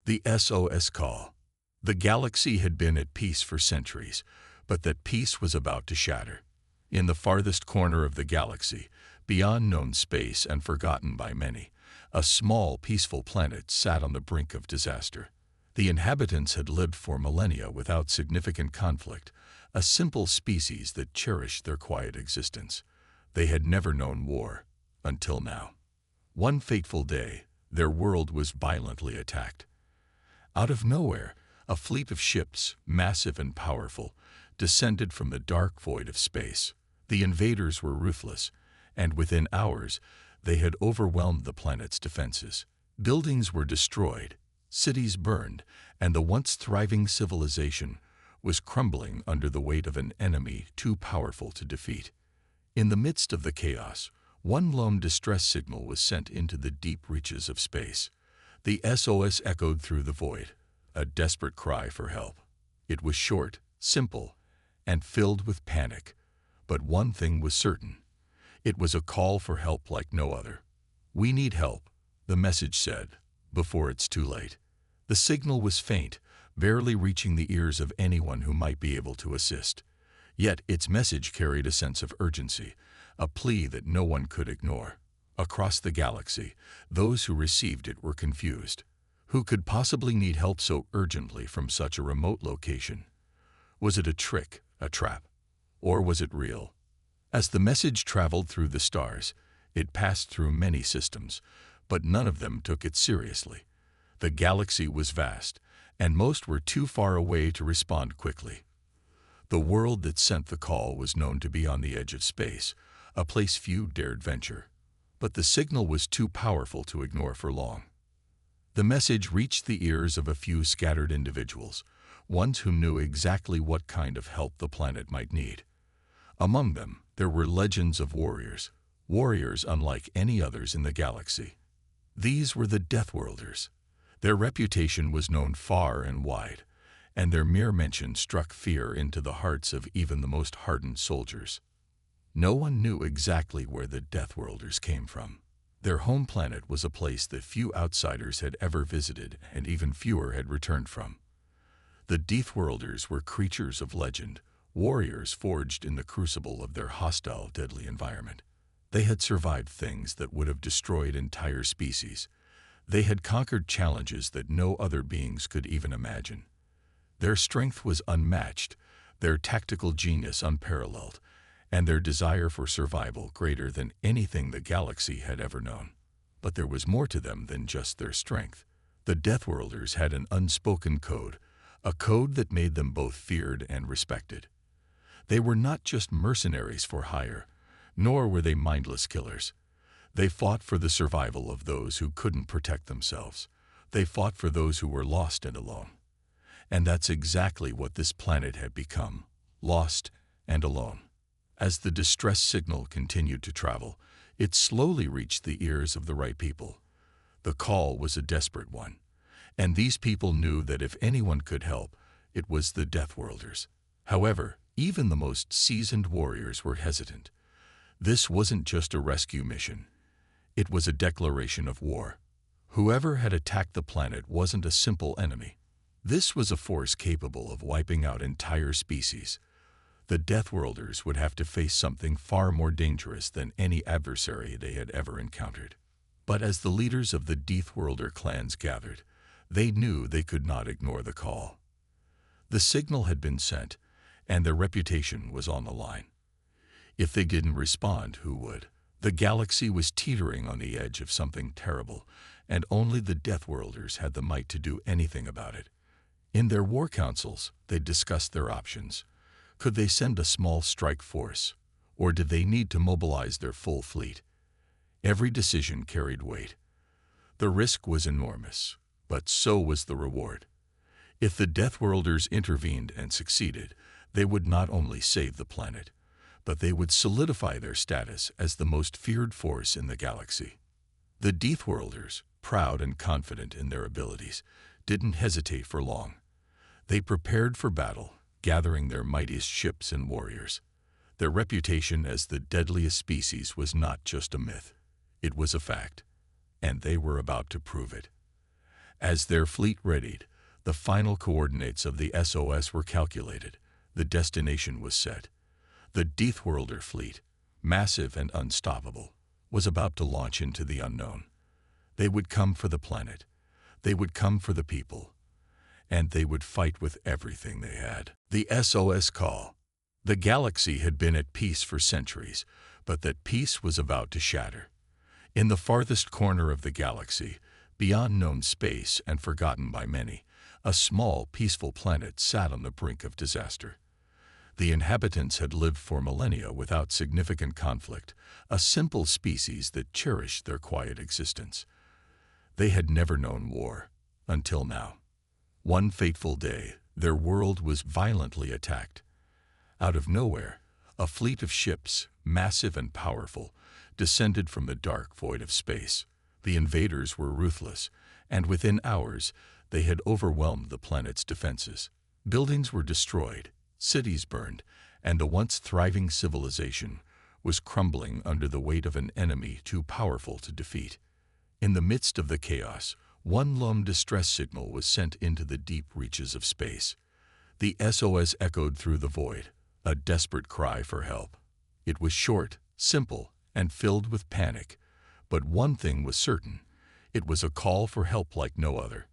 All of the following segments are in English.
The SOS call. The galaxy had been at peace for centuries, but that peace was about to shatter. In the farthest corner of the galaxy, beyond known space and forgotten by many, a small, peaceful planet sat on the brink of disaster. The inhabitants had lived for millennia without significant conflict, a simple species that cherished their quiet existence. They had never known war, until now. One fateful day, their world was violently attacked. Out of nowhere, a fleet of ships, massive and powerful, descended from the dark void of space. The invaders were ruthless, and within hours, they had overwhelmed the planet's defenses. Buildings were destroyed, cities burned, and the once thriving civilization was crumbling under the weight of an enemy too powerful to defeat. In the midst of the chaos, one lone distress signal was sent into the deep reaches of space. The SOS echoed through the void, a desperate cry for help. It was short, simple, and filled with panic. But one thing was certain. It was a call for help like no other. "We need help," the message said, before it's too late. The signal was faint, barely reaching the ears of anyone who might be able to assist. Yet its message carried a sense of urgency, a plea that no one could ignore. Across the galaxy, those who received it were confused. Who could possibly need help so urgently from such a remote location? Was it a trick, a trap? Or was it real? As the message traveled through the stars, it passed through many systems, but none of them took it seriously. The galaxy was vast, and most were too far away to respond quickly. The world that sent the call was known to be on the edge of space, a place few dared venture. But the signal was too powerful to ignore for long. The message reached the ears of a few scattered individuals, ones who knew exactly what kind of help the planet might need. Among them, there were legends of warriors unlike any others in the galaxy. These were the Deathworlders. Their reputation was known far and wide, and their mere mention struck fear into the hearts of even the most hardened soldiers. No one knew exactly where the Deathworlders came from. Their home planet was a place that few outsiders had ever visited and even fewer had returned from. The Deathworlders were creatures of legend, warriors forged in the crucible of their hostile, deadly environment. They had survived things that would have destroyed entire species. They had conquered challenges that no other beings could even imagine. Their strength was unmatched, their tactical genius unparalleled, and their desire for survival greater than anything the galaxy had ever known. But there was more to them than just their strength. The Deathworlders had an unspoken code, a code that made them both feared and respected. They were not just mercenaries for hire, nor were they mindless killers. They fought for the survival of those who couldn't protect themselves. They fought for those who were lost and alone. And that's exactly what this planet had become, lost and alone. As the distress signal continued to travel, it slowly reached the ears of the right people. The call was a desperate one, and these people knew that if anyone could help, it was the Deathworlders. However, even the most seasoned warriors were hesitant. This wasn't just a rescue mission. It was a declaration of war. Whoever had attacked the planet wasn't a simple enemy. This was a force capable of wiping out entire species. The Deathworlders would have to face something far more dangerous than any adversary they had ever encountered. But as the leaders of the Deathworlder clans gathered, they knew they could not ignore the call. The signal had been sent, and their reputation was on the line. If they didn't respond, who would? The galaxy was teetering on the edge of something terrible, and only the Deathworlders had the might to do anything about it. In their war councils, they discussed their options. Could they send a small strike force, or did they need to mobilize their full fleet? Every decision carried weight. The risk was enormous, but so was the reward. If the Deathworlders intervened and succeeded, they would not only save the planet, but they would solidify their status as the most feared force in the galaxy. The Deathworlders, proud and confident in their abilities, didn't hesitate for long. They prepared for battle, gathering their mightiest ships and warriors. Their reputation as the deadliest species was not just a myth. It was a fact, and they were about to prove it. As their fleet readied, the final coordinates of the SOS were calculated. The destination was set. The Deathworlder fleet, massive and unstoppable, was about to launch into the unknown. They would come for the planet. They would come for the people. And they would fight with everything they had. The SOS call. The galaxy had been at peace for centuries, but that peace was about to shatter. In the farthest corner of the galaxy, beyond known space and forgotten by many, a small, peaceful planet sat on the brink of disaster. The inhabitants had lived for millennia without significant conflict, a simple species that cherished their quiet existence. They had never known war, until now. One fateful day, their world was violently attacked. Out of nowhere, a fleet of ships, massive and powerful, descended from the dark void of space. The invaders were ruthless, and within hours, they had overwhelmed the planet's defenses. Buildings were destroyed, cities burned, and the once thriving civilization was crumbling under the weight of an enemy too powerful to defeat. In the midst of the chaos, one lone distress signal was sent into the deep reaches of space. The SOS echoed through the void, a desperate cry for help. It was short, simple, and filled with panic, but one thing was certain. It was a call for help like no other.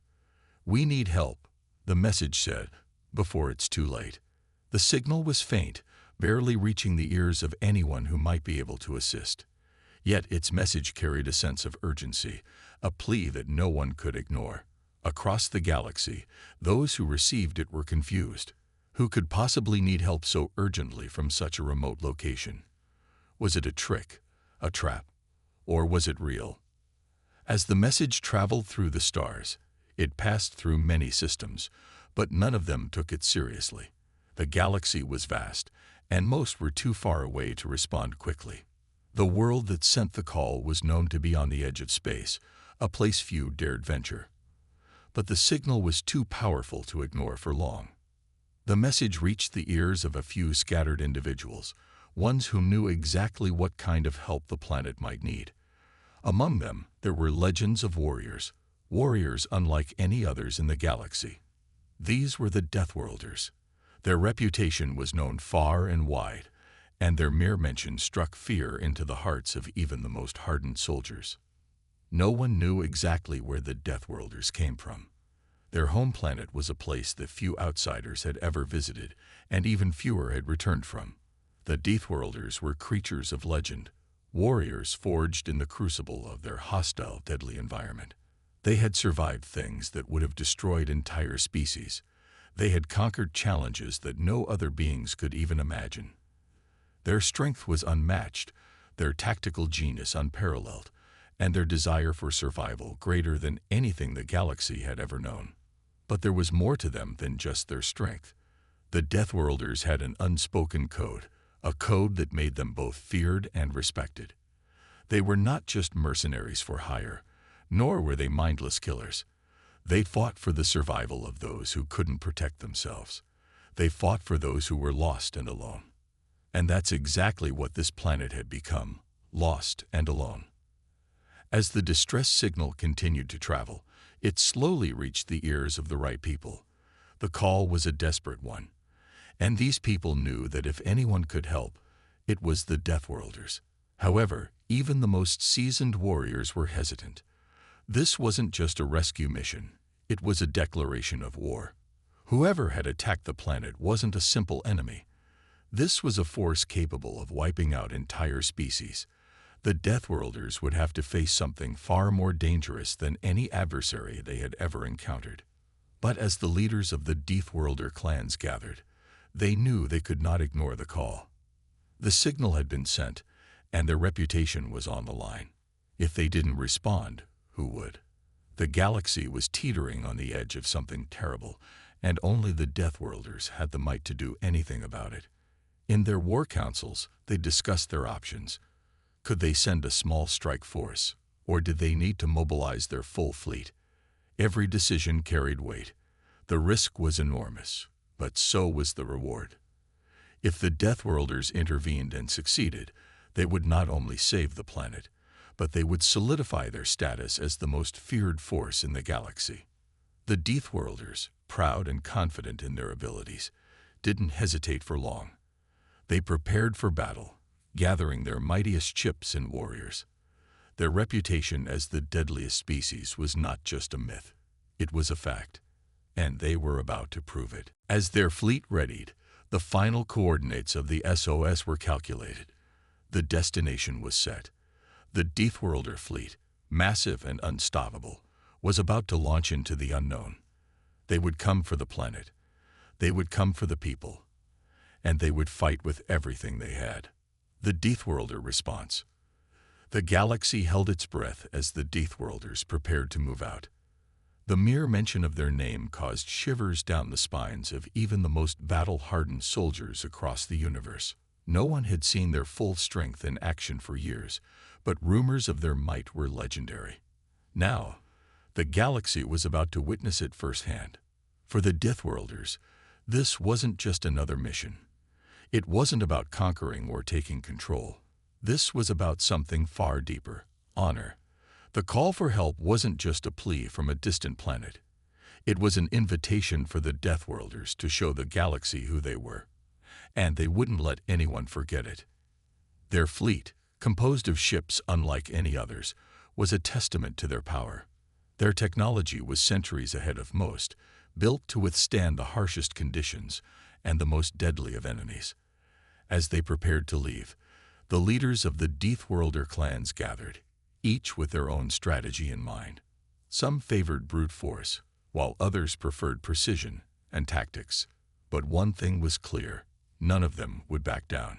"We need help," the message said, before it's too late. The signal was faint, barely reaching the ears of anyone who might be able to assist. Yet its message carried a sense of urgency, a plea that no one could ignore. Across the galaxy, those who received it were confused. Who could possibly need help so urgently from such a remote location? Was it a trick, a trap, or was it real? As the message traveled through the stars, it passed through many systems, but none of them took it seriously. The galaxy was vast, and most were too far away to respond quickly. The world that sent the call was known to be on the edge of space, a place few dared venture. But the signal was too powerful to ignore for long. The message reached the ears of a few scattered individuals, ones who knew exactly what kind of help the planet might need. Among them, there were legends of warriors unlike any others in the galaxy. These were the Deathworlders. Their reputation was known far and wide, and their mere mention struck fear into the hearts of even the most hardened soldiers. No one knew exactly where the Deathworlders came from. Their home planet was a place that few outsiders had ever visited, and even fewer had returned from. The Deathworlders were creatures of legend, warriors forged in the crucible of their hostile, deadly environment. They had survived things that would have destroyed entire species. They had conquered challenges that no other beings could even imagine. Their strength was unmatched, their tactical genius unparalleled, and their desire for survival greater than anything the galaxy had ever known. But there was more to them than just their strength. The Deathworlders had an unspoken code, a code that made them both feared and respected. They were not just mercenaries for hire, nor were they mindless killers. They fought for the survival of those who couldn't protect themselves. They fought for those who were lost and alone. And that's exactly what this planet had become, lost and alone. As the distress signal continued to travel, it slowly reached the ears of the right people. The call was a desperate one, and these people knew that if anyone could help, it was the Deathworlders. However, even the most seasoned warriors were hesitant. This wasn't just a rescue mission, it was a declaration of war. Whoever had attacked the planet wasn't a simple enemy. This was a force capable of wiping out entire species. The Deathworlders would have to face something far more dangerous than any adversary they had ever encountered. But as the leaders of the Deathworlder clans gathered, they knew they could not ignore the call. The signal had been sent, and their reputation was on the line. If they didn't respond, who would? The galaxy was teetering on the edge of something terrible, and only the Deathworlders had the might to do anything about it. In their war councils, they discussed their options. Could they send a small strike force, or did they need to mobilize their full fleet? Every decision carried weight. The risk was enormous, but so was the reward. If the Deathworlders intervened and succeeded, they would not only save the planet, but they would solidify their status as the most feared force in the galaxy. The Deathworlders, proud and confident in their abilities, didn't hesitate for long. They prepared for battle, gathering their mightiest ships and warriors. Their reputation as the deadliest species was not just a myth. It was a fact, and they were about to prove it. As their fleet readied, the final coordinates of the SOS were calculated. The destination was set. The Deathworlder fleet, massive and unstoppable, was about to launch into the unknown. They would come for the planet. They would come for the people. And they would fight with everything they had. The Deathworlder response. The galaxy held its breath as the Deathworlders prepared to move out. The mere mention of their name caused shivers down the spines of even the most battle-hardened soldiers across the universe. No one had seen their full strength in action for years, but rumors of their might were legendary. Now, the galaxy was about to witness it firsthand. For the Deathworlders, this wasn't just another mission. It wasn't about conquering or taking control. This was about something far deeper: honor. The call for help wasn't just a plea from a distant planet. It was an invitation for the Deathworlders to show the galaxy who they were. And they wouldn't let anyone forget it. Their fleet, composed of ships unlike any others, was a testament to their power. Their technology was centuries ahead of most, built to withstand the harshest conditions and the most deadly of enemies. As they prepared to leave, the leaders of the Deathworlder clans gathered, each with their own strategy in mind. Some favored brute force, while others preferred precision and tactics. But one thing was clear: none of them would back down.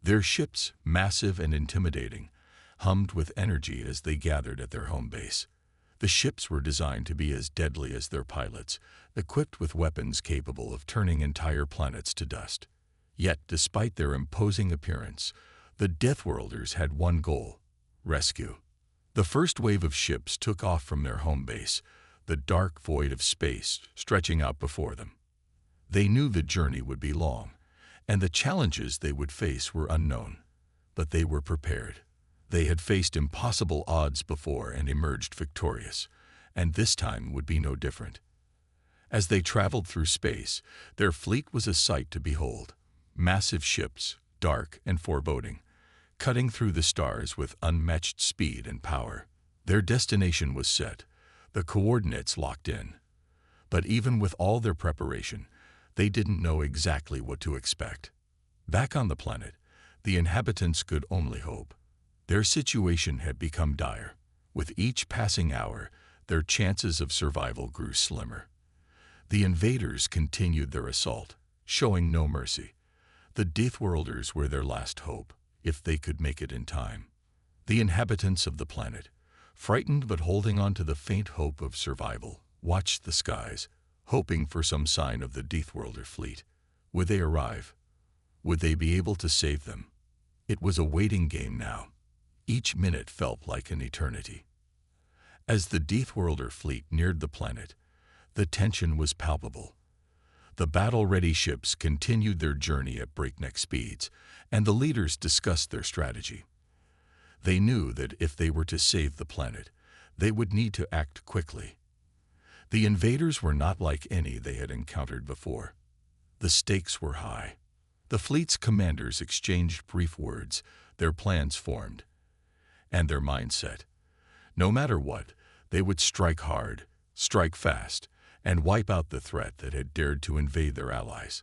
Their ships, massive and intimidating, hummed with energy as they gathered at their home base. The ships were designed to be as deadly as their pilots, equipped with weapons capable of turning entire planets to dust. Yet, despite their imposing appearance, the Deathworlders had one goal: rescue. The first wave of ships took off from their home base, the dark void of space stretching out before them. They knew the journey would be long, and the challenges they would face were unknown. But they were prepared. They had faced impossible odds before and emerged victorious, and this time would be no different. As they traveled through space, their fleet was a sight to behold. Massive ships, dark and foreboding, cutting through the stars with unmatched speed and power. Their destination was set, the coordinates locked in. But even with all their preparation, they didn't know exactly what to expect. Back on the planet, the inhabitants could only hope. Their situation had become dire. With each passing hour, their chances of survival grew slimmer. The invaders continued their assault, showing no mercy. The Deathworlders were their last hope, if they could make it in time. The inhabitants of the planet, frightened but holding on to the faint hope of survival, watched the skies, hoping for some sign of the Deathworlder fleet. Would they arrive? Would they be able to save them? It was a waiting game now. Each minute felt like an eternity. As the Deathworlder fleet neared the planet, the tension was palpable. The battle-ready ships continued their journey at breakneck speeds, and the leaders discussed their strategy. They knew that if they were to save the planet, they would need to act quickly. The invaders were not like any they had encountered before. The stakes were high. The fleet's commanders exchanged brief words, their plans formed, and their mindset. No matter what, they would strike hard, strike fast, and wipe out the threat that had dared to invade their allies.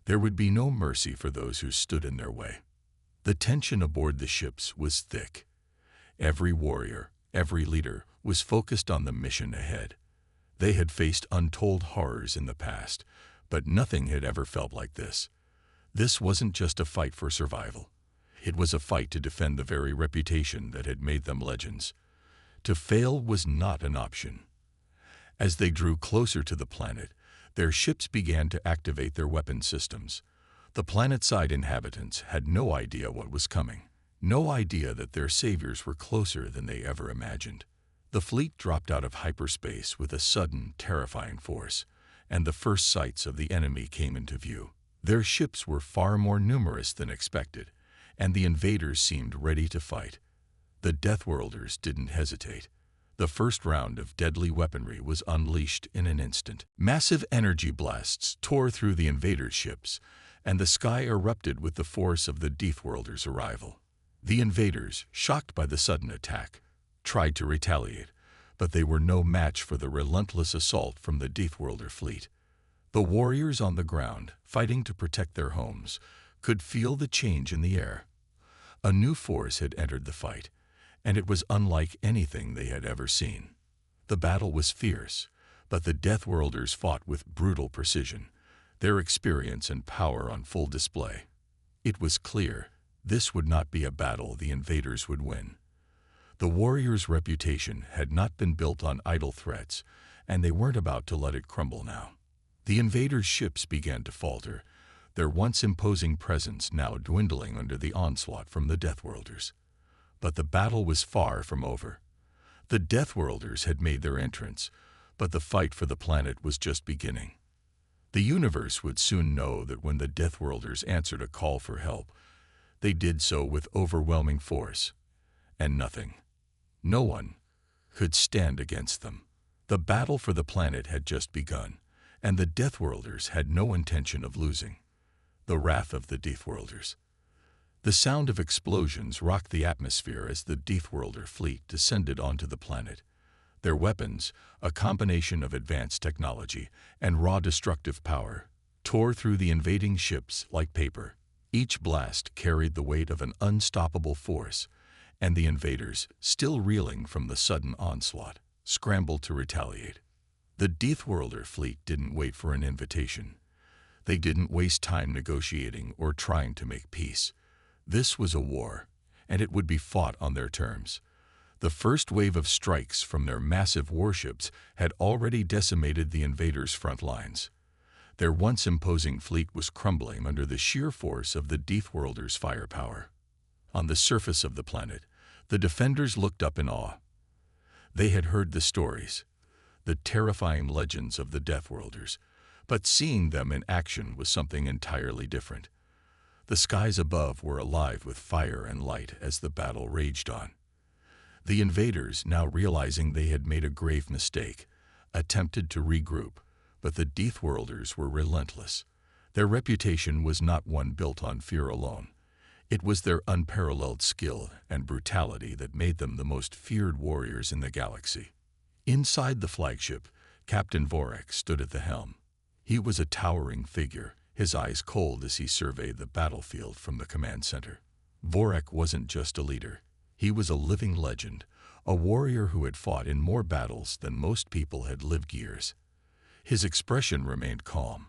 There would be no mercy for those who stood in their way. The tension aboard the ships was thick. Every warrior, every leader, was focused on the mission ahead. They had faced untold horrors in the past, but nothing had ever felt like this. This wasn't just a fight for survival. It was a fight to defend the very reputation that had made them legends. To fail was not an option. As they drew closer to the planet, their ships began to activate their weapon systems. The planet-side inhabitants had no idea what was coming, no idea that their saviors were closer than they ever imagined. The fleet dropped out of hyperspace with a sudden, terrifying force, and the first sights of the enemy came into view. Their ships were far more numerous than expected, and the invaders seemed ready to fight. The Deathworlders didn't hesitate. The first round of deadly weaponry was unleashed in an instant. Massive energy blasts tore through the invaders' ships, and the sky erupted with the force of the Deathworlder's arrival. The invaders, shocked by the sudden attack, tried to retaliate, but they were no match for the relentless assault from the Deathworlder fleet. The warriors on the ground, fighting to protect their homes, could feel the change in the air. A new force had entered the fight, and it was unlike anything they had ever seen. The battle was fierce, but the Deathworlders fought with brutal precision, their experience and power on full display. It was clear this would not be a battle the invaders would win. The warriors' reputation had not been built on idle threats, and they weren't about to let it crumble now. The invaders' ships began to falter, their once imposing presence now dwindling under the onslaught from the Deathworlders. But the battle was far from over. The Deathworlders had made their entrance, but the fight for the planet was just beginning. The universe would soon know that when the Deathworlders answered a call for help, they did so with overwhelming force, and nothing, no one, could stand against them. The battle for the planet had just begun, and the Deathworlders had no intention of losing. The wrath of the Deathworlders. The sound of explosions rocked the atmosphere as the Deathworlder fleet descended onto the planet. Their weapons, a combination of advanced technology and raw destructive power, tore through the invading ships like paper. Each blast carried the weight of an unstoppable force, and the invaders, still reeling from the sudden onslaught, scrambled to retaliate. The Deathworlder fleet didn't wait for an invitation. They didn't waste time negotiating or trying to make peace. This was a war, and it would be fought on their terms. The first wave of strikes from their massive warships had already decimated the invaders' front lines. Their once imposing fleet was crumbling under the sheer force of the Deathworlders' firepower. On the surface of the planet, the defenders looked up in awe. They had heard the stories, the terrifying legends of the Deathworlders, but seeing them in action was something entirely different. The skies above were alive with fire and light as the battle raged on. The invaders, now realizing they had made a grave mistake, attempted to regroup, but the Deathworlders were relentless. Their reputation was not one built on fear alone. It was their unparalleled skill and brutality that made them the most feared warriors in the galaxy. Inside the flagship, Captain Vorak stood at the helm. He was a towering figure, his eyes cold as he surveyed the battlefield from the command center. Vorak wasn't just a leader. He was a living legend, a warrior who had fought in more battles than most people had lived years. His expression remained calm,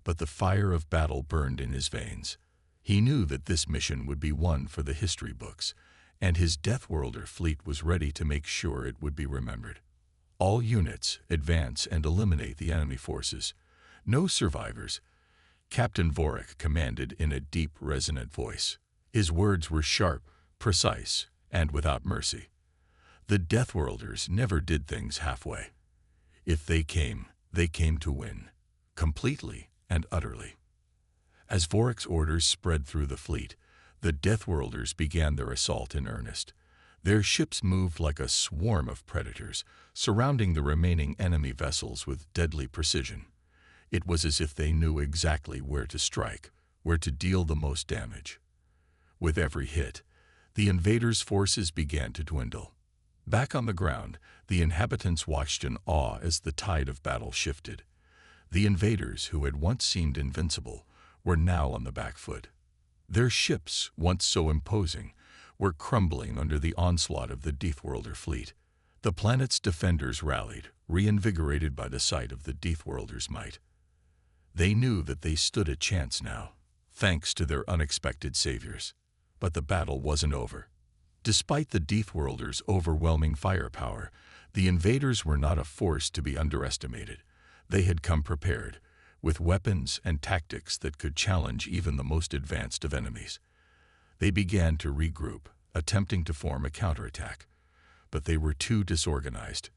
but the fire of battle burned in his veins. He knew that this mission would be one for the history books, and his Deathworlder fleet was ready to make sure it would be remembered. All units, advance and eliminate the enemy forces. No survivors. Captain Vorak commanded in a deep, resonant voice. His words were sharp, precise, and without mercy. The Deathworlders never did things halfway. If they came to win, completely and utterly. As Vorak's orders spread through the fleet, the Deathworlders began their assault in earnest. Their ships moved like a swarm of predators, surrounding the remaining enemy vessels with deadly precision. It was as if they knew exactly where to strike, where to deal the most damage. With every hit, the invaders' forces began to dwindle. Back on the ground, the inhabitants watched in awe as the tide of battle shifted. The invaders, who had once seemed invincible, were now on the back foot. Their ships, once so imposing, were crumbling under the onslaught of the Deathworlder fleet. The planet's defenders rallied, reinvigorated by the sight of the Deathworlder's might. They knew that they stood a chance now, thanks to their unexpected saviors. But the battle wasn't over. Despite the Deathworlder's overwhelming firepower, the invaders were not a force to be underestimated. They had come prepared, with weapons and tactics that could challenge even the most advanced of enemies. They began to regroup, attempting to form a counterattack. But they were too disorganized,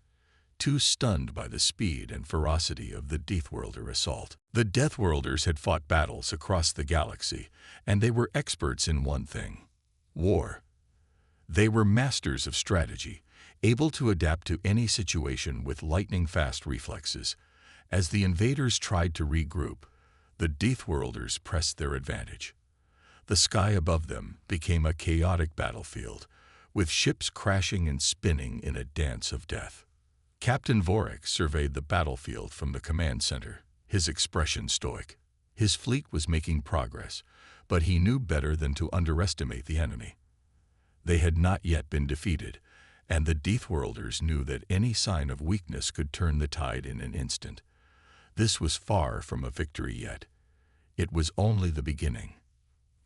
too stunned by the speed and ferocity of the Deathworlder assault. The Deathworlders had fought battles across the galaxy, and they were experts in one thing: war. They were masters of strategy, able to adapt to any situation with lightning-fast reflexes. As the invaders tried to regroup, the Deathworlders pressed their advantage. The sky above them became a chaotic battlefield, with ships crashing and spinning in a dance of death. Captain Vorik surveyed the battlefield from the command center, his expression stoic. His fleet was making progress, but he knew better than to underestimate the enemy. They had not yet been defeated, and the Deathworlders knew that any sign of weakness could turn the tide in an instant. This was far from a victory yet. It was only the beginning.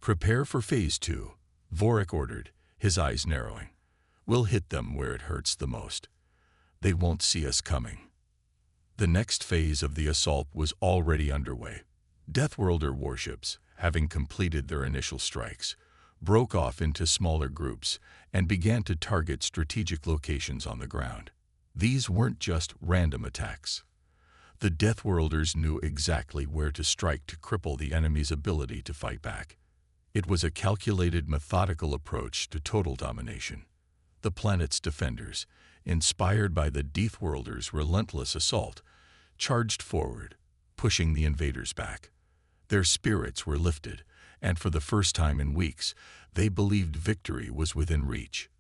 "Prepare for Phase 2, Vorik ordered, his eyes narrowing. "We'll hit them where it hurts the most. They won't see us coming." The next phase of the assault was already underway. Deathworlder warships, having completed their initial strikes, broke off into smaller groups and began to target strategic locations on the ground. These weren't just random attacks. The Deathworlders knew exactly where to strike to cripple the enemy's ability to fight back. It was a calculated, methodical approach to total domination. The planet's defenders, inspired by the Deathworlders' relentless assault, charged forward, pushing the invaders back. Their spirits were lifted, and for the first time in weeks, they believed victory was within reach.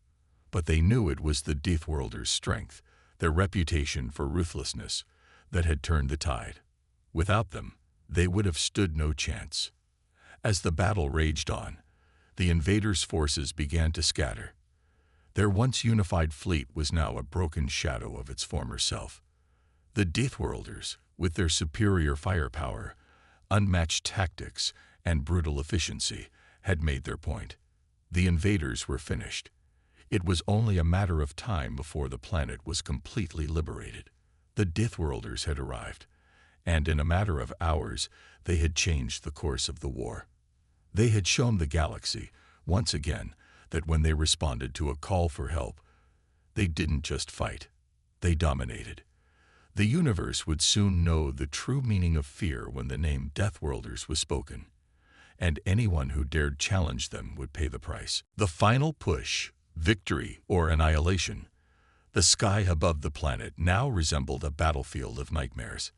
But they knew it was the Deathworlders' strength, their reputation for ruthlessness, that had turned the tide. Without them, they would have stood no chance. As the battle raged on, the invaders' forces began to scatter. Their once unified fleet was now a broken shadow of its former self. The Deathworlders, with their superior firepower, unmatched tactics, and brutal efficiency, had made their point. The invaders were finished. It was only a matter of time before the planet was completely liberated. The Deathworlders had arrived, and in a matter of hours, they had changed the course of the war. They had shown the galaxy, once again, that when they responded to a call for help, they didn't just fight, they dominated. The universe would soon know the true meaning of fear when the name Deathworlders was spoken, and anyone who dared challenge them would pay the price. The final push, victory or annihilation. The sky above the planet now resembled a battlefield of nightmares.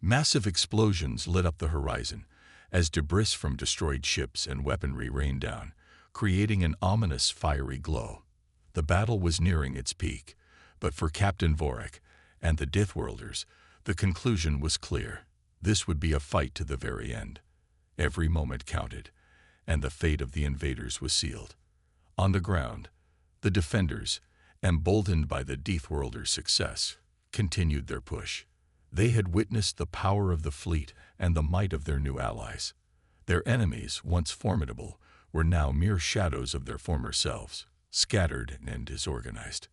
Massive explosions lit up the horizon as debris from destroyed ships and weaponry rained down, creating an ominous fiery glow. The battle was nearing its peak, but for Captain Vorik and the Deathworlders, the conclusion was clear. This would be a fight to the very end. Every moment counted, and the fate of the invaders was sealed. On the ground, the defenders, emboldened by the Deathworlders' success, continued their push. They had witnessed the power of the fleet and the might of their new allies. Their enemies, once formidable, were now mere shadows of their former selves, scattered and disorganized.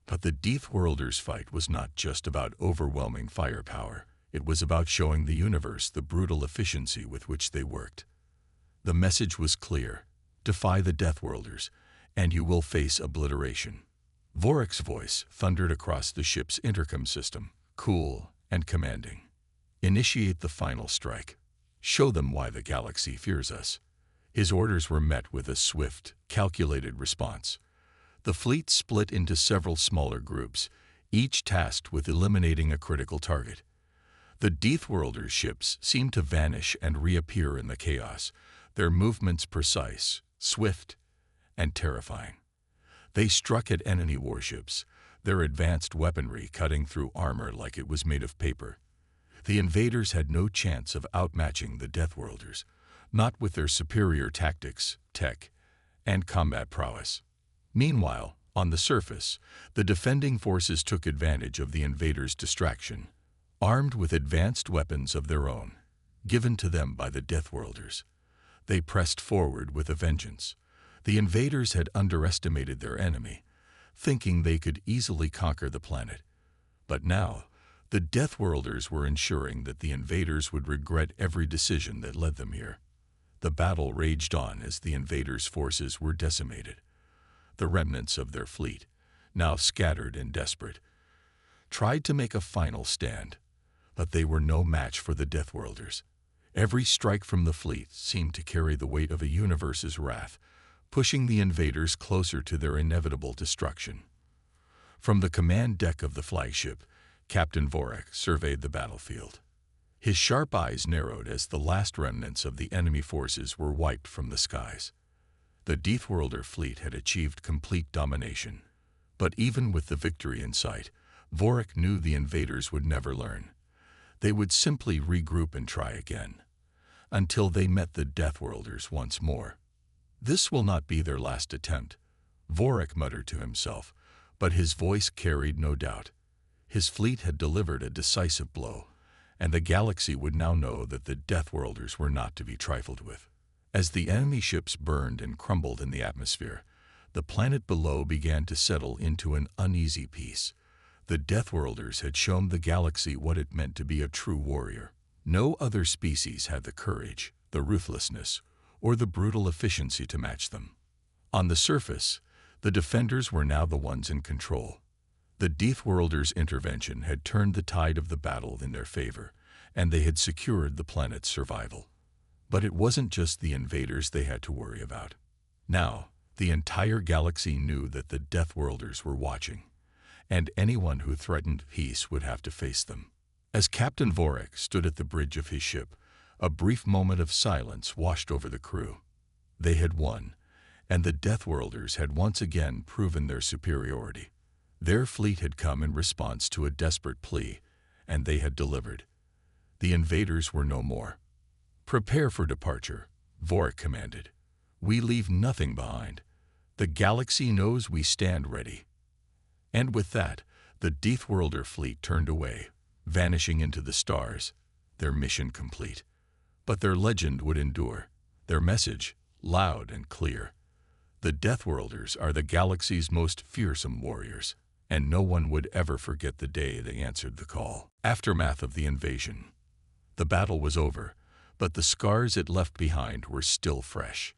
But the Deathworlders' fight was not just about overwhelming firepower. It was about showing the universe the brutal efficiency with which they worked. The message was clear: defy the Deathworlders, and you will face obliteration. Vorik's voice thundered across the ship's intercom system, cool and commanding. Initiate the final strike. Show them why the galaxy fears us. His orders were met with a swift, calculated response. The fleet split into several smaller groups, each tasked with eliminating a critical target. The Deathworlders' ships seemed to vanish and reappear in the chaos, their movements precise, swift, and terrifying. They struck at enemy warships, their advanced weaponry cutting through armor like it was made of paper. The invaders had no chance of outmatching the Deathworlders, not with their superior tactics, tech, and combat prowess. Meanwhile, on the surface, the defending forces took advantage of the invaders' distraction. Armed with advanced weapons of their own, given to them by the Deathworlders, they pressed forward with a vengeance. The invaders had underestimated their enemy, thinking they could easily conquer the planet. But now, the Deathworlders were ensuring that the invaders would regret every decision that led them here. The battle raged on as the invaders' forces were decimated. The remnants of their fleet, now scattered and desperate, tried to make a final stand, but they were no match for the Deathworlders. Every strike from the fleet seemed to carry the weight of a universe's wrath, pushing the invaders closer to their inevitable destruction. From the command deck of the flagship, Captain Vorik surveyed the battlefield. His sharp eyes narrowed as the last remnants of the enemy forces were wiped from the skies. The Deathworlder fleet had achieved complete domination. But even with the victory in sight, Vorik knew the invaders would never learn. They would simply regroup and try again, until they met the Deathworlders once more. This will not be their last attempt, Vorik muttered to himself, but his voice carried no doubt. His fleet had delivered a decisive blow, and the galaxy would now know that the Deathworlders were not to be trifled with. As the enemy ships burned and crumbled in the atmosphere, the planet below began to settle into an uneasy peace. The Deathworlders had shown the galaxy what it meant to be a true warrior. No other species had the courage, the ruthlessness, or the brutal efficiency to match them. On the surface, the defenders were now the ones in control. The Deathworlders' intervention had turned the tide of the battle in their favor, and they had secured the planet's survival. But it wasn't just the invaders they had to worry about. Now, the entire galaxy knew that the Deathworlders were watching, and anyone who threatened peace would have to face them. As Captain Vorik stood at the bridge of his ship, a brief moment of silence washed over the crew. They had won, and the Deathworlders had once again proven their superiority. Their fleet had come in response to a desperate plea, and they had delivered. The invaders were no more. "Prepare for departure," Vorik commanded. "We leave nothing behind. The galaxy knows we stand ready." And with that, the Deathworlder fleet turned away, vanishing into the stars, their mission complete. But their legend would endure, their message loud and clear. The Deathworlders are the galaxy's most fearsome warriors, and no one would ever forget the day they answered the call. Aftermath of the invasion. The battle was over, but the scars it left behind were still fresh.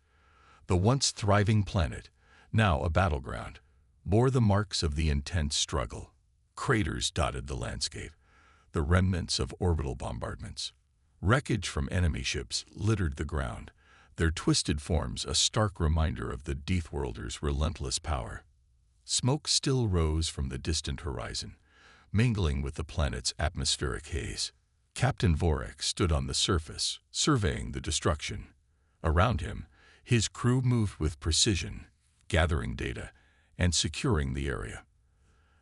The once thriving planet, now a battleground, bore the marks of the intense struggle. Craters dotted the landscape, the remnants of orbital bombardments. Wreckage from enemy ships littered the ground, their twisted forms a stark reminder of the Deathworlders' relentless power. Smoke still rose from the distant horizon, mingling with the planet's atmospheric haze. Captain Vorik stood on the surface, surveying the destruction. Around him, his crew moved with precision, gathering data and securing the area.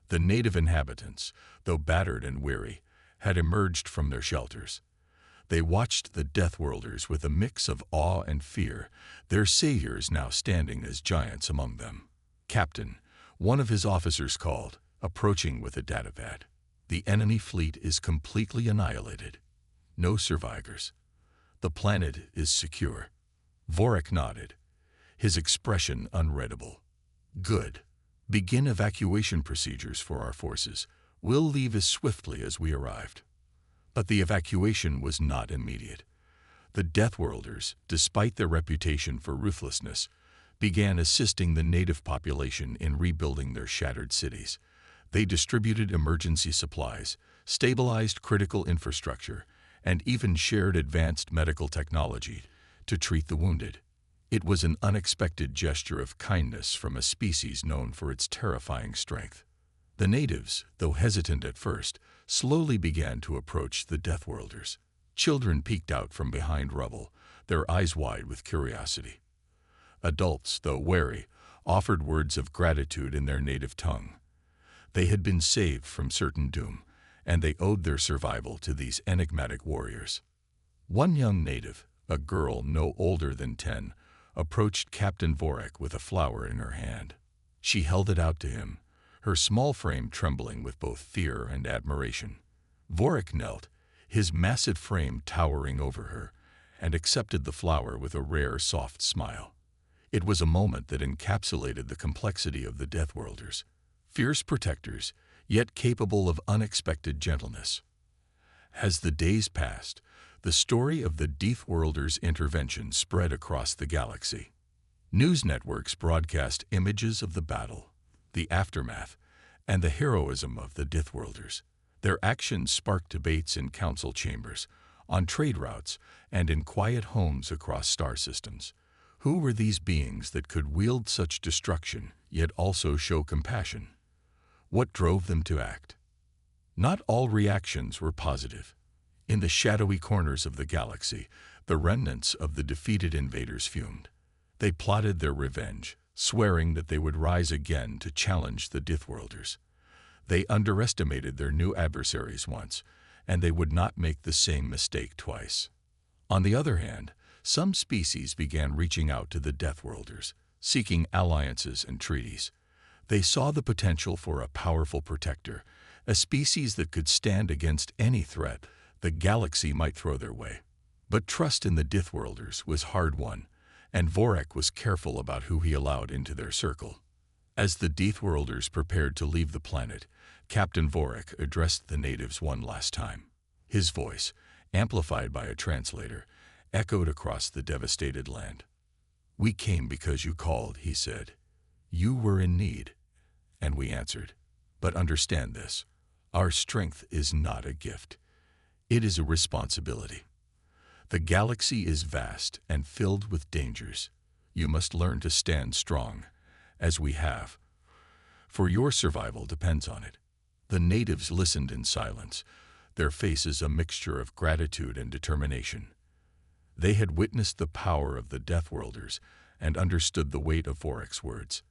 The native inhabitants, though battered and weary, had emerged from their shelters. They watched the Deathworlders with a mix of awe and fear, their saviors now standing as giants among them. "Captain," one of his officers called, approaching with a datapad. "The enemy fleet is completely annihilated. No survivors. The planet is secure." Vorik nodded, his expression unreadable. "Good. Begin evacuation procedures for our forces. We'll leave as swiftly as we arrived." But the evacuation was not immediate. The Deathworlders, despite their reputation for ruthlessness, began assisting the native population in rebuilding their shattered cities. They distributed emergency supplies, stabilized critical infrastructure, and even shared advanced medical technology to treat the wounded. It was an unexpected gesture of kindness from a species known for its terrifying strength. The natives, though hesitant at first, slowly began to approach the Deathworlders. Children peeked out from behind rubble, their eyes wide with curiosity. Adults, though wary, offered words of gratitude in their native tongue. They had been saved from certain doom, and they owed their survival to these enigmatic warriors. One young native, a girl no older than 10, approached Captain Vorik with a flower in her hand. She held it out to him, her small frame trembling with both fear and admiration. Vorik knelt, his massive frame towering over her, and accepted the flower with a rare, soft smile. It was a moment that encapsulated the complexity of the Deathworlders, fierce protectors, yet capable of unexpected gentleness. As the days passed, the story of the Deathworlders' intervention spread across the galaxy. News networks broadcast images of the battle, the aftermath, and the heroism of the Deathworlders. Their actions sparked debates in council chambers, on trade routes, and in quiet homes across star systems. Who were these beings that could wield such destruction, yet also show compassion? What drove them to act? Not all reactions were positive. In the shadowy corners of the galaxy, the remnants of the defeated invaders fumed. They plotted their revenge, swearing that they would rise again to challenge the Deathworlders. They underestimated their new adversaries once, and they would not make the same mistake twice. On the other hand, some species began reaching out to the Deathworlders, seeking alliances and treaties. They saw the potential for a powerful protector, a species that could stand against any threat the galaxy might throw their way. But trust in the Deathworlders was hard-won, and Vorak was careful about who he allowed into their circle. As the Deathworlders prepared to leave the planet, Captain Vorak addressed the natives one last time. His voice, amplified by a translator, echoed across the devastated land. "We came because you called," he said. "You were in need." And we answered. "But understand this, our strength is not a gift. It is a responsibility. The galaxy is vast and filled with dangers. You must learn to stand strong, as we have. For your survival depends on it." The natives listened in silence, their faces a mixture of gratitude and determination. They had witnessed the power of the Deathworlders and understood the weight of Vorak's words.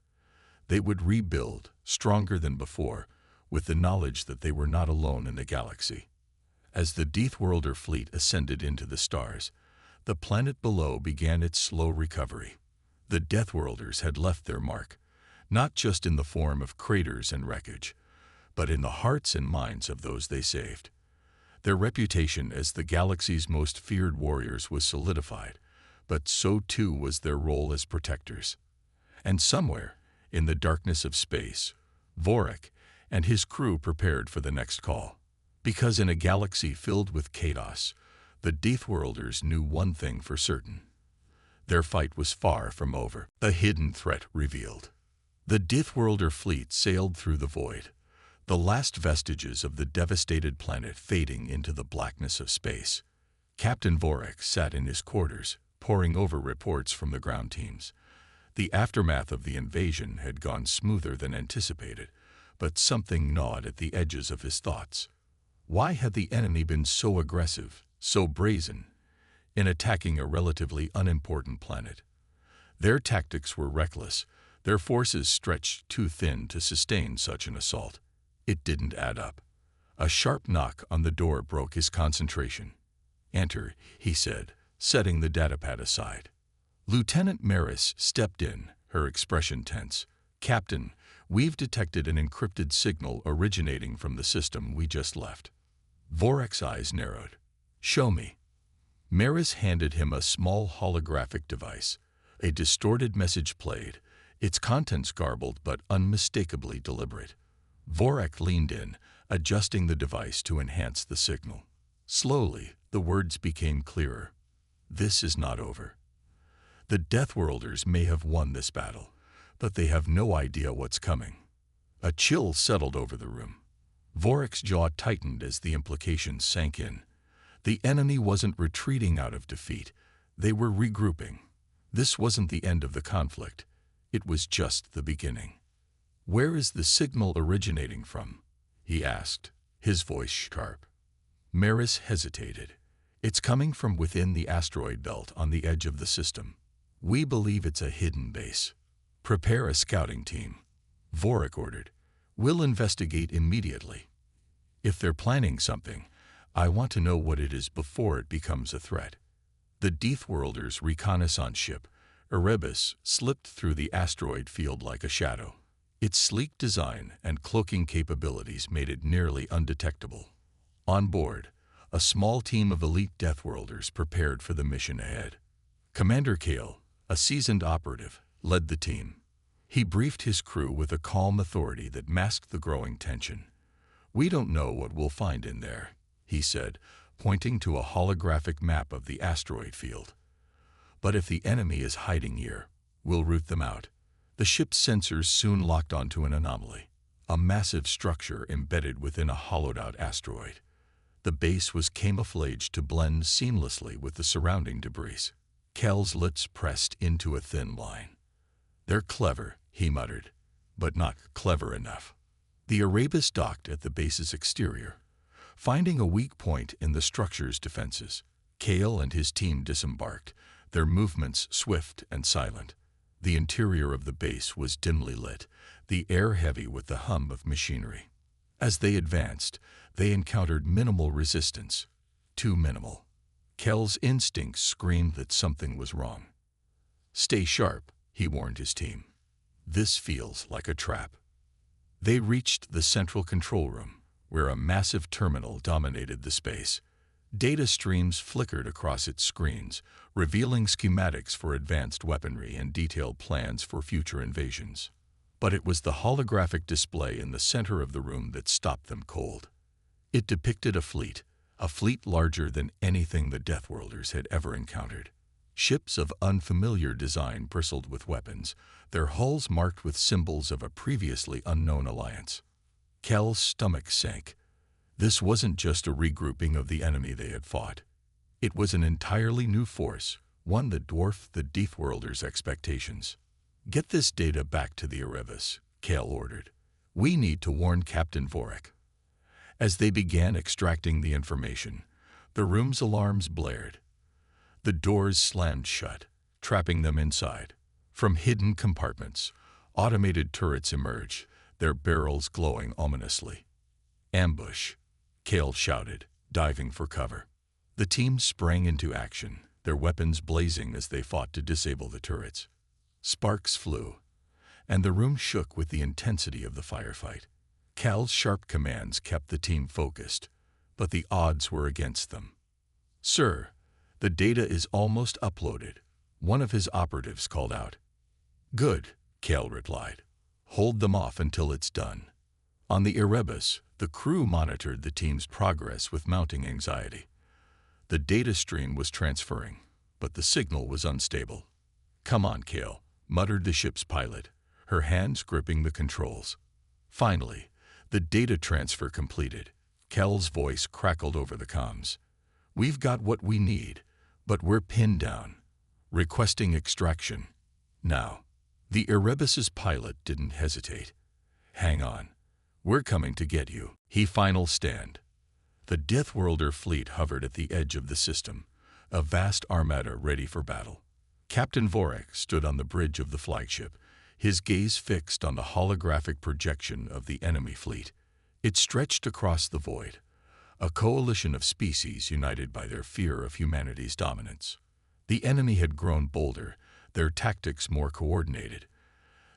They would rebuild, stronger than before, with the knowledge that they were not alone in the galaxy. As the Deathworlder fleet ascended into the stars, the planet below began its slow recovery. The Deathworlders had left their mark, not just in the form of craters and wreckage, but in the hearts and minds of those they saved. Their reputation as the galaxy's most feared warriors was solidified, but so too was their role as protectors. And somewhere, in the darkness of space, Vorak and his crew prepared for the next call. Because in a galaxy filled with chaos, the Deathworlders knew one thing for certain. Their fight was far from over. A hidden threat revealed. The Deathworlder fleet sailed through the void, the last vestiges of the devastated planet fading into the blackness of space. Captain Vorak sat in his quarters, poring over reports from the ground teams. The aftermath of the invasion had gone smoother than anticipated, but something gnawed at the edges of his thoughts. Why had the enemy been so aggressive, so brazen, in attacking a relatively unimportant planet? Their tactics were reckless, their forces stretched too thin to sustain such an assault. It didn't add up. A sharp knock on the door broke his concentration. "Enter," he said, setting the datapad aside. Lieutenant Maris stepped in, her expression tense. "Captain, we've detected an encrypted signal originating from the system we just left." Vorak's eyes narrowed. "Show me." Maris handed him a small holographic device. A distorted message played, its contents garbled but unmistakably deliberate. Vorak leaned in, adjusting the device to enhance the signal. Slowly, the words became clearer. "This is not over. The Deathworlders may have won this battle, but they have no idea what's coming." A chill settled over the room. Vorak's jaw tightened as the implications sank in. The enemy wasn't retreating out of defeat. They were regrouping. This wasn't the end of the conflict. It was just the beginning. "Where is the signal originating from?" he asked, his voice sharp. Maris hesitated. "It's coming from within the asteroid belt on the edge of the system. We believe it's a hidden base. Prepare a scouting team," Vorak ordered. "We'll investigate immediately. If they're planning something, I want to know what it is before it becomes a threat." The Deathworlders' reconnaissance ship, Erebus, slipped through the asteroid field like a shadow. Its sleek design and cloaking capabilities made it nearly undetectable. On board, a small team of elite Deathworlders prepared for the mission ahead. Commander Kale, a seasoned operative, led the team. He briefed his crew with a calm authority that masked the growing tension. "We don't know what we'll find in there," he said, pointing to a holographic map of the asteroid field. "But if the enemy is hiding here, we'll root them out." The ship's sensors soon locked onto an anomaly, a massive structure embedded within a hollowed-out asteroid. The base was camouflaged to blend seamlessly with the surrounding debris. Kel's lips pressed into a thin line. "They're clever," he muttered, "but not clever enough." The Erebus docked at the base's exterior, finding a weak point in the structure's defenses. Kale and his team disembarked, their movements swift and silent. The interior of the base was dimly lit, the air heavy with the hum of machinery. As they advanced, they encountered minimal resistance. Too minimal. Kel's instincts screamed that something was wrong. "Stay sharp," he warned his team. "This feels like a trap." They reached the central control room, where a massive terminal dominated the space. Data streams flickered across its screens, revealing schematics for advanced weaponry and detailed plans for future invasions. But it was the holographic display in the center of the room that stopped them cold. It depicted a fleet larger than anything the Deathworlders had ever encountered. Ships of unfamiliar design bristled with weapons, their hulls marked with symbols of a previously unknown alliance. Kel's stomach sank. This wasn't just a regrouping of the enemy they had fought. It was an entirely new force, one that dwarfed the Deathworlders' expectations. "Get this data back to the Erebus," Kale ordered. "We need to warn Captain Vorik." As they began extracting the information, the room's alarms blared. The doors slammed shut, trapping them inside. From hidden compartments, automated turrets emerged, their barrels glowing ominously. "Ambush," Kale shouted, diving for cover. The team sprang into action, their weapons blazing as they fought to disable the turrets. Sparks flew, and the room shook with the intensity of the firefight. Cal's sharp commands kept the team focused, but the odds were against them. "Sir, the data is almost uploaded," one of his operatives called out. "Good," Kale replied. "Hold them off until it's done." On the Erebus, the crew monitored the team's progress with mounting anxiety. The data stream was transferring, but the signal was unstable. "Come on, Kale," muttered the ship's pilot, her hands gripping the controls. Finally, the data transfer completed. Kel's voice crackled over the comms. "We've got what we need, but we're pinned down. Requesting extraction. Now." The Erebus's pilot didn't hesitate. "Hang on. We're coming to get you." He final stand. The Deathworlder fleet hovered at the edge of the system, a vast armada ready for battle. Captain Vorik stood on the bridge of the flagship, his gaze fixed on the holographic projection of the enemy fleet. It stretched across the void, a coalition of species united by their fear of humanity's dominance. The enemy had grown bolder, their tactics more coordinated.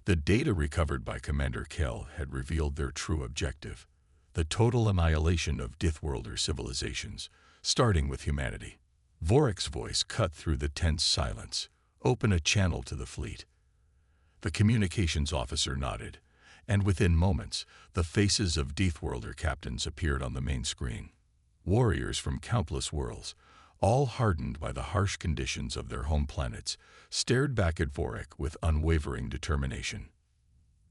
The data recovered by Commander Kell had revealed their true objective: the total annihilation of Deathworlder civilizations, starting with humanity. Vorik's voice cut through the tense silence. "Open a channel to the fleet." The communications officer nodded, and within moments, the faces of Deathworlder captains appeared on the main screen. Warriors from countless worlds, all hardened by the harsh conditions of their home planets, stared back at Vorik with unwavering determination.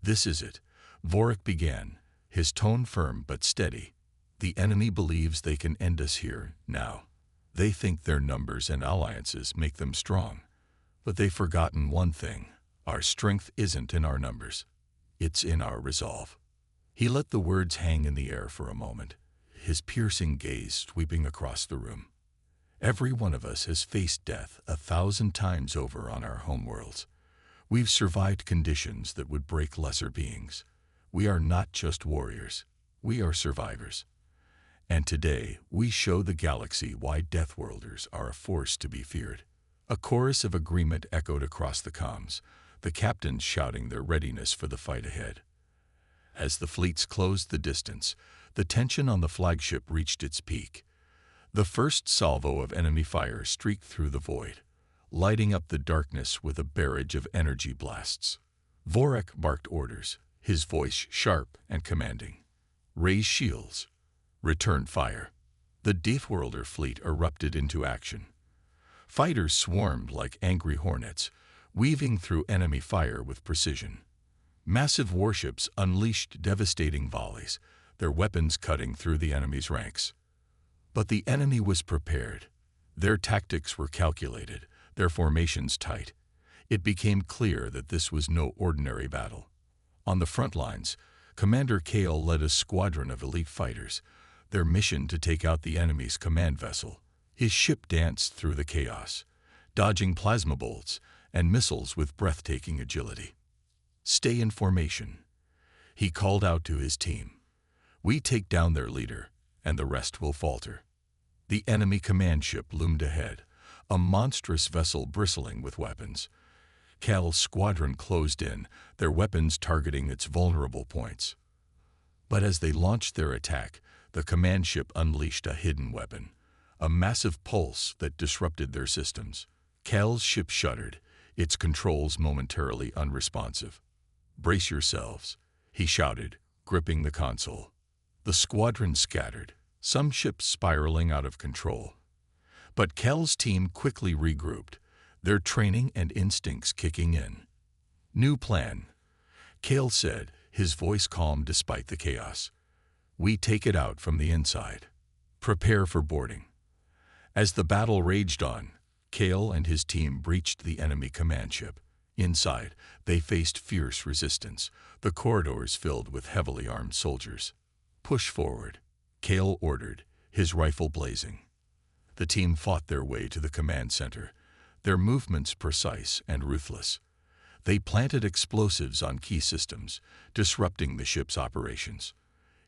"This is it," Vorik began, his tone firm but steady. "The enemy believes they can end us here, now. They think their numbers and alliances make them strong. But they've forgotten one thing: our strength isn't in our numbers. It's in our resolve." He let the words hang in the air for a moment, his piercing gaze sweeping across the room. "Every one of us has faced death 1,000 times over on our homeworlds. We've survived conditions that would break lesser beings. We are not just warriors. We are survivors. And today, we show the galaxy why Deathworlders are a force to be feared." A chorus of agreement echoed across the comms, the captains shouting their readiness for the fight ahead. As the fleets closed the distance, the tension on the flagship reached its peak. The first salvo of enemy fire streaked through the void, lighting up the darkness with a barrage of energy blasts. Vorik barked orders, his voice sharp and commanding. "Raise shields. Return fire." The Deathworlder fleet erupted into action. Fighters swarmed like angry hornets, weaving through enemy fire with precision. Massive warships unleashed devastating volleys, their weapons cutting through the enemy's ranks. But the enemy was prepared. Their tactics were calculated, their formations tight. It became clear that this was no ordinary battle. On the front lines, Commander Kale led a squadron of elite fighters, their mission to take out the enemy's command vessel. His ship danced through the chaos, dodging plasma bolts and missiles with breathtaking agility. "Stay in formation," he called out to his team. "We take down their leader, and the rest will falter." The enemy command ship loomed ahead, a monstrous vessel bristling with weapons. Kale's squadron closed in, their weapons targeting its vulnerable points. But as they launched their attack, the command ship unleashed a hidden weapon, a massive pulse that disrupted their systems. Kale's ship shuddered, its controls momentarily unresponsive. "Brace yourselves," he shouted, gripping the console. The squadron scattered, some ships spiraling out of control. But Kale's team quickly regrouped, their training and instincts kicking in. "New plan," Kale said, his voice calm despite the chaos. "We take it out from the inside. Prepare for boarding." As the battle raged on, Kale and his team breached the enemy command ship. Inside, they faced fierce resistance, the corridors filled with heavily armed soldiers. "Push forward," Kale ordered, his rifle blazing. The team fought their way to the command center, their movements precise and ruthless. They planted explosives on key systems, disrupting the ship's operations.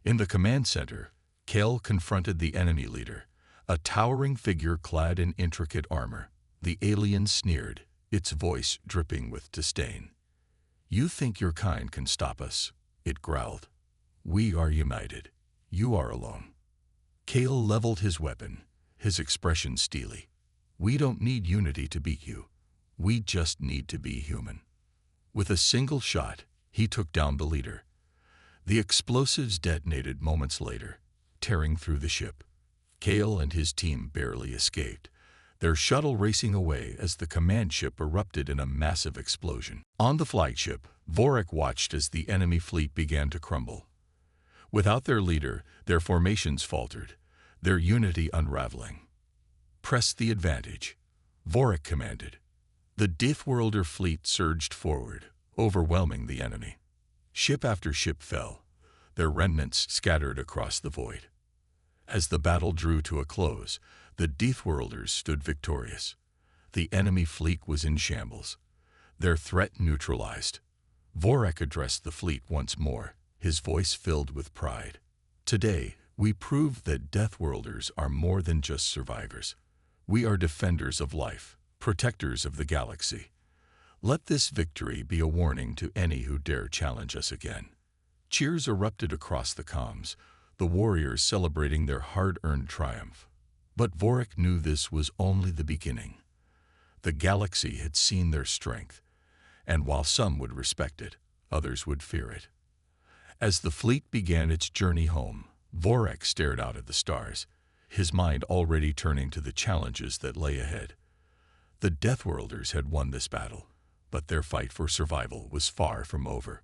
In the command center, Kale confronted the enemy leader, a towering figure clad in intricate armor. The alien sneered, its voice dripping with disdain. "You think your kind can stop us," it growled. "We are united. You are alone." Kale leveled his weapon, his expression steely. "We don't need unity to beat you. We just need to be human." With a single shot, he took down the leader. The explosives detonated moments later, tearing through the ship. Kale and his team barely escaped, their shuttle racing away as the command ship erupted in a massive explosion. On the flagship, Vorik watched as the enemy fleet began to crumble. Without their leader, their formations faltered, their unity unraveling. "Press the advantage," Vorik commanded. The Deathworlder fleet surged forward, overwhelming the enemy. Ship after ship fell, their remnants scattered across the void. As the battle drew to a close, the Deathworlders stood victorious. The enemy fleet was in shambles, their threat neutralized. Vorik addressed the fleet once more, his voice filled with pride. "Today, we proved that Deathworlders are more than just survivors. We are defenders of life, protectors of the galaxy. Let this victory be a warning to any who dare challenge us again." Cheers erupted across the comms, the warriors celebrating their hard-earned triumph. But Vorik knew this was only the beginning. The galaxy had seen their strength, and while some would respect it, others would fear it. As the fleet began its journey home, Vorik stared out at the stars, his mind already turning to the challenges that lay ahead. The Deathworlders had won this battle, but their fight for survival was far from over.